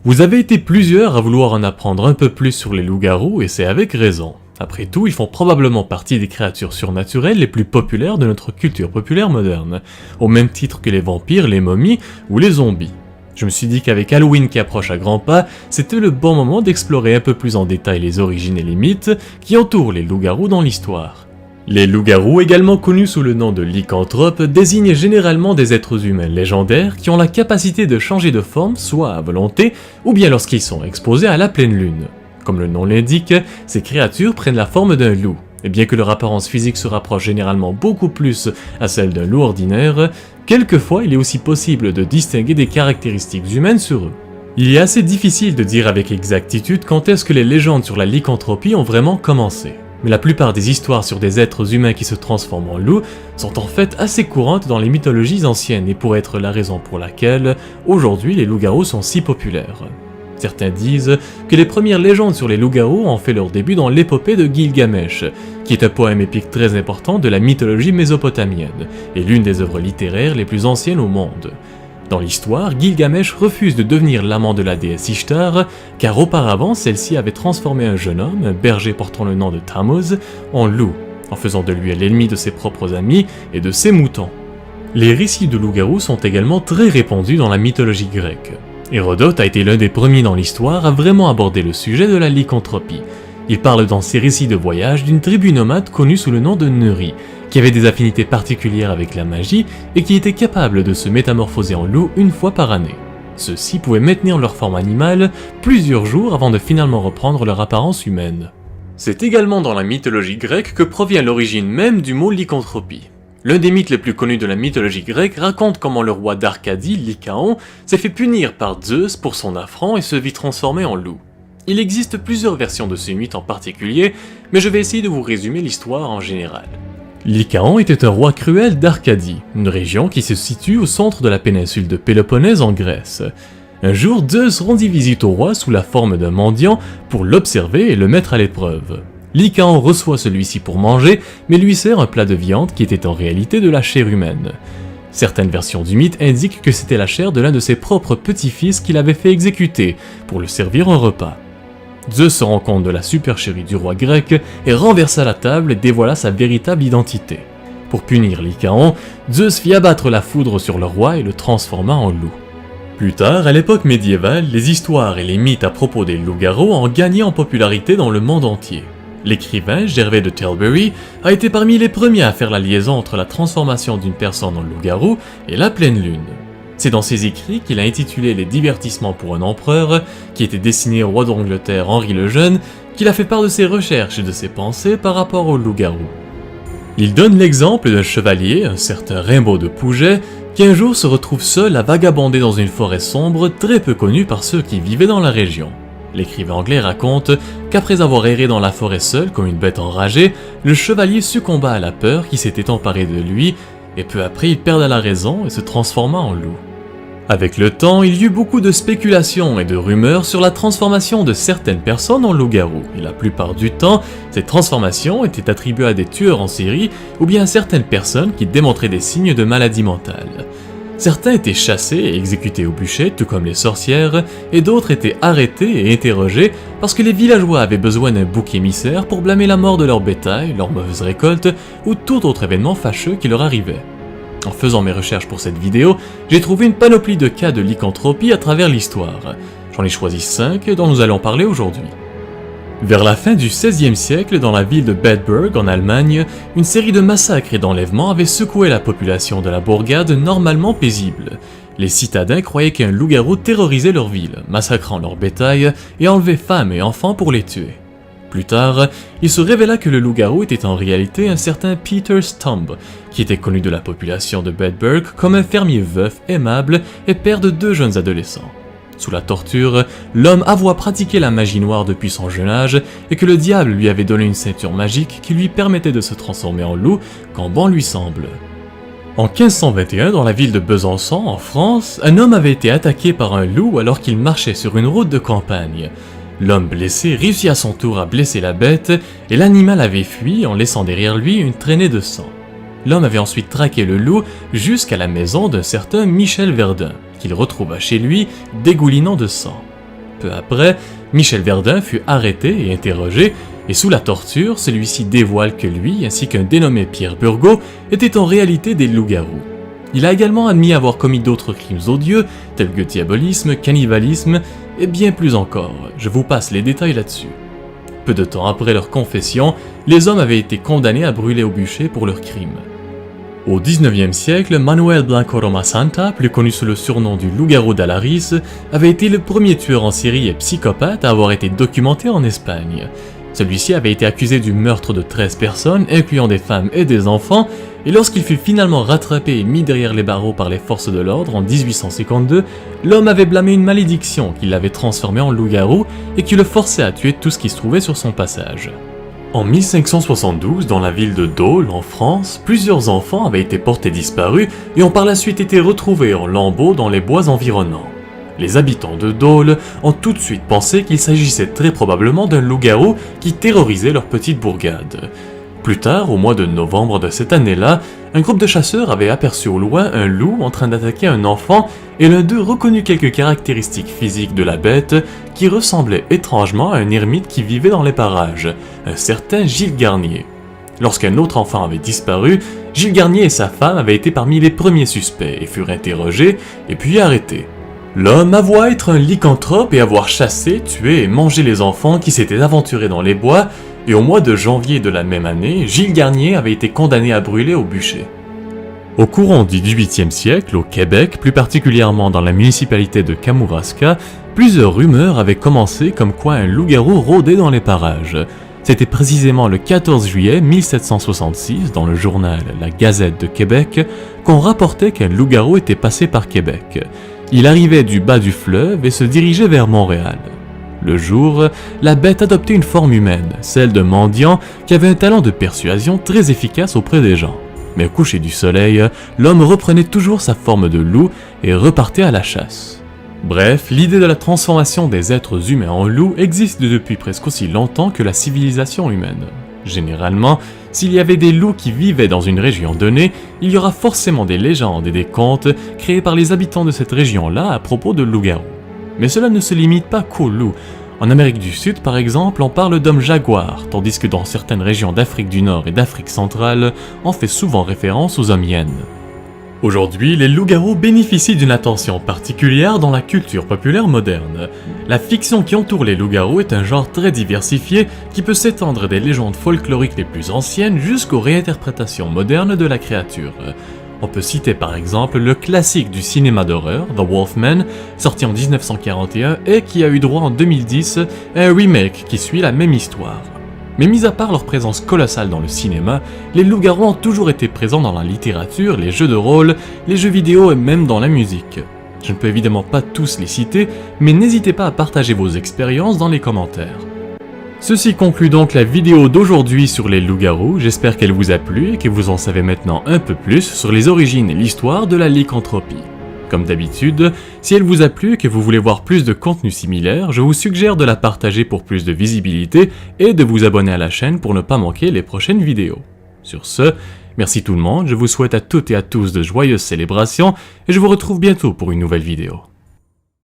Vous avez été plusieurs à vouloir en apprendre un peu plus sur les loups-garous et c'est avec raison. Après tout, ils font probablement partie des créatures surnaturelles les plus populaires de notre culture populaire moderne, au même titre que les vampires, les momies ou les zombies. Je me suis dit qu'avec Halloween qui approche à grands pas, c'était le bon moment d'explorer un peu plus en détail les origines et les mythes qui entourent les loups-garous dans l'histoire. Les loups-garous, également connus sous le nom de lycanthropes, désignent généralement des êtres humains légendaires qui ont la capacité de changer de forme, soit à volonté, ou bien lorsqu'ils sont exposés à la pleine lune. Comme le nom l'indique, ces créatures prennent la forme d'un loup, et bien que leur apparence physique se rapproche généralement beaucoup plus à celle d'un loup ordinaire, quelquefois il est aussi possible de distinguer des caractéristiques humaines sur eux. Il est assez difficile de dire avec exactitude quand est-ce que les légendes sur la lycanthropie ont vraiment commencé. Mais la plupart des histoires sur des êtres humains qui se transforment en loups sont en fait assez courantes dans les mythologies anciennes et pourraient être la raison pour laquelle, aujourd'hui, les loups-garous sont si populaires. Certains disent que les premières légendes sur les loups-garous ont fait leur début dans l'épopée de Gilgamesh, qui est un poème épique très important de la mythologie mésopotamienne, et l'une des œuvres littéraires les plus anciennes au monde. Dans l'histoire, Gilgamesh refuse de devenir l'amant de la déesse Ishtar, car auparavant celle-ci avait transformé un jeune homme, un berger portant le nom de Tammuz, en loup, en faisant de lui l'ennemi de ses propres amis et de ses moutons. Les récits de loups-garous sont également très répandus dans la mythologie grecque. Hérodote a été l'un des premiers dans l'histoire à vraiment aborder le sujet de la lycanthropie. Il parle dans ses récits de voyage d'une tribu nomade connue sous le nom de Neuri, qui avait des affinités particulières avec la magie et qui était capable de se métamorphoser en loup une fois par année. Ceux-ci pouvaient maintenir leur forme animale plusieurs jours avant de finalement reprendre leur apparence humaine. C'est également dans la mythologie grecque que provient l'origine même du mot lycanthropie. L'un des mythes les plus connus de la mythologie grecque raconte comment le roi d'Arcadie, Lycaon, s'est fait punir par Zeus pour son affront et se vit transformé en loup. Il existe plusieurs versions de ce mythe en particulier, mais je vais essayer de vous résumer l'histoire en général. Lycaon était un roi cruel d'Arcadie, une région qui se situe au centre de la péninsule de Péloponnèse en Grèce. Un jour, Zeus rendit visite au roi sous la forme d'un mendiant pour l'observer et le mettre à l'épreuve. Lycaon reçoit celui-ci pour manger, mais lui sert un plat de viande qui était en réalité de la chair humaine. Certaines versions du mythe indiquent que c'était la chair de l'un de ses propres petits-fils qu'il avait fait exécuter pour le servir un repas. Zeus se rend compte de la supercherie du roi grec et renversa la table et dévoila sa véritable identité. Pour punir Lycaon, Zeus fit abattre la foudre sur le roi et le transforma en loup. Plus tard, à l'époque médiévale, les histoires et les mythes à propos des loups-garous ont gagné en popularité dans le monde entier. L'écrivain Gervais de Tilbury a été parmi les premiers à faire la liaison entre la transformation d'une personne en loup-garou et la pleine lune. C'est dans ses écrits qu'il a intitulé Les divertissements pour un empereur, qui était destiné au roi d'Angleterre Henri le Jeune, qu'il a fait part de ses recherches et de ses pensées par rapport au loup-garou. Il donne l'exemple d'un chevalier, un certain Rimbaud de Pouget, qui un jour se retrouve seul à vagabonder dans une forêt sombre très peu connue par ceux qui vivaient dans la région. L'écrivain anglais raconte qu'après avoir erré dans la forêt seul comme une bête enragée, le chevalier succomba à la peur qui s'était emparée de lui, et peu après il perdit la raison et se transforma en loup. Avec le temps, il y eut beaucoup de spéculations et de rumeurs sur la transformation de certaines personnes en loup-garou, et la plupart du temps, ces transformations étaient attribuées à des tueurs en série ou bien à certaines personnes qui démontraient des signes de maladie mentale. Certains étaient chassés et exécutés au bûcher, tout comme les sorcières, et d'autres étaient arrêtés et interrogés parce que les villageois avaient besoin d'un bouc émissaire pour blâmer la mort de leur bétail, leur mauvaise récolte ou tout autre événement fâcheux qui leur arrivait. En faisant mes recherches pour cette vidéo, j'ai trouvé une panoplie de cas de lycanthropie à travers l'histoire. J'en ai choisi 5 dont nous allons parler aujourd'hui. Vers la fin du XVIe siècle, dans la ville de Bedburg en Allemagne, une série de massacres et d'enlèvements avait secoué la population de la bourgade normalement paisible. Les citadins croyaient qu'un loup-garou terrorisait leur ville, massacrant leur bétail et enlevait femmes et enfants pour les tuer. Plus tard, il se révéla que le loup-garou était en réalité un certain Peter Stump, qui était connu de la population de Bedburg comme un fermier veuf aimable et père de 2 jeunes adolescents. Sous la torture, l'homme avoua pratiquer la magie noire depuis son jeune âge et que le diable lui avait donné une ceinture magique qui lui permettait de se transformer en loup quand bon lui semble. En 1521, dans la ville de Besançon, en France, un homme avait été attaqué par un loup alors qu'il marchait sur une route de campagne. L'homme blessé réussit à son tour à blesser la bête et l'animal avait fui en laissant derrière lui une traînée de sang. L'homme avait ensuite traqué le loup jusqu'à la maison d'un certain Michel Verdun, qu'il retrouva chez lui dégoulinant de sang. Peu après, Michel Verdun fut arrêté et interrogé, et sous la torture, celui-ci dévoile que lui, ainsi qu'un dénommé Pierre Burgot, étaient en réalité des loups-garous. Il a également admis avoir commis d'autres crimes odieux, tels que diabolisme, cannibalisme, et bien plus encore. Je vous passe les détails là-dessus. Peu de temps après leur confession, les hommes avaient été condamnés à brûler au bûcher pour leurs crimes. Au XIXe siècle, Manuel Blanco Roma Santa, plus connu sous le surnom du loup-garou d'Alariz, avait été le premier tueur en série et psychopathe à avoir été documenté en Espagne. Celui-ci avait été accusé du meurtre de 13 personnes, incluant des femmes et des enfants, et lorsqu'il fut finalement rattrapé et mis derrière les barreaux par les forces de l'ordre en 1852, l'homme avait blâmé une malédiction qui l'avait transformé en loup-garou et qui le forçait à tuer tout ce qui se trouvait sur son passage. En 1572, dans la ville de Dole, en France, plusieurs enfants avaient été portés disparus et ont par la suite été retrouvés en lambeaux dans les bois environnants. Les habitants de Dole ont tout de suite pensé qu'il s'agissait très probablement d'un loup-garou qui terrorisait leur petite bourgade. Plus tard, au mois de novembre de cette année-là, un groupe de chasseurs avait aperçu au loin un loup en train d'attaquer un enfant et l'un d'eux reconnut quelques caractéristiques physiques de la bête qui ressemblaient étrangement à un ermite qui vivait dans les parages, un certain Gilles Garnier. Lorsqu'un autre enfant avait disparu, Gilles Garnier et sa femme avaient été parmi les premiers suspects et furent interrogés et puis arrêtés. L'homme avoua être un lycanthrope et avoir chassé, tué et mangé les enfants qui s'étaient aventurés dans les bois, et au mois de janvier de la même année, Gilles Garnier avait été condamné à brûler au bûcher. Au courant du XVIIIe siècle, au Québec, plus particulièrement dans la municipalité de Kamouraska, plusieurs rumeurs avaient commencé comme quoi un loup-garou rôdait dans les parages. C'était précisément le 14 juillet 1766, dans le journal La Gazette de Québec, qu'on rapportait qu'un loup-garou était passé par Québec. Il arrivait du bas du fleuve et se dirigeait vers Montréal. Le jour, la bête adoptait une forme humaine, celle d'un mendiant qui avait un talent de persuasion très efficace auprès des gens. Mais au coucher du soleil, l'homme reprenait toujours sa forme de loup et repartait à la chasse. Bref, l'idée de la transformation des êtres humains en loups existe depuis presque aussi longtemps que la civilisation humaine. Généralement, s'il y avait des loups qui vivaient dans une région donnée, il y aura forcément des légendes et des contes créés par les habitants de cette région-là à propos de loups-garous. Mais cela ne se limite pas qu'aux loups. En Amérique du Sud, par exemple, on parle d'hommes jaguars, tandis que dans certaines régions d'Afrique du Nord et d'Afrique centrale, on fait souvent référence aux hommes hyènes. Aujourd'hui, les loups-garous bénéficient d'une attention particulière dans la culture populaire moderne. La fiction qui entoure les loups-garous est un genre très diversifié qui peut s'étendre des légendes folkloriques les plus anciennes jusqu'aux réinterprétations modernes de la créature. On peut citer par exemple le classique du cinéma d'horreur, The Wolfman, sorti en 1941 et qui a eu droit en 2010 à un remake qui suit la même histoire. Mais mis à part leur présence colossale dans le cinéma, les loups-garous ont toujours été présents dans la littérature, les jeux de rôle, les jeux vidéo et même dans la musique. Je ne peux évidemment pas tous les citer, mais n'hésitez pas à partager vos expériences dans les commentaires. Ceci conclut donc la vidéo d'aujourd'hui sur les loups-garous, j'espère qu'elle vous a plu et que vous en savez maintenant un peu plus sur les origines et l'histoire de la lycanthropie. Comme d'habitude, si elle vous a plu et que vous voulez voir plus de contenu similaire, je vous suggère de la partager pour plus de visibilité et de vous abonner à la chaîne pour ne pas manquer les prochaines vidéos. Sur ce, merci tout le monde, je vous souhaite à toutes et à tous de joyeuses célébrations et je vous retrouve bientôt pour une nouvelle vidéo.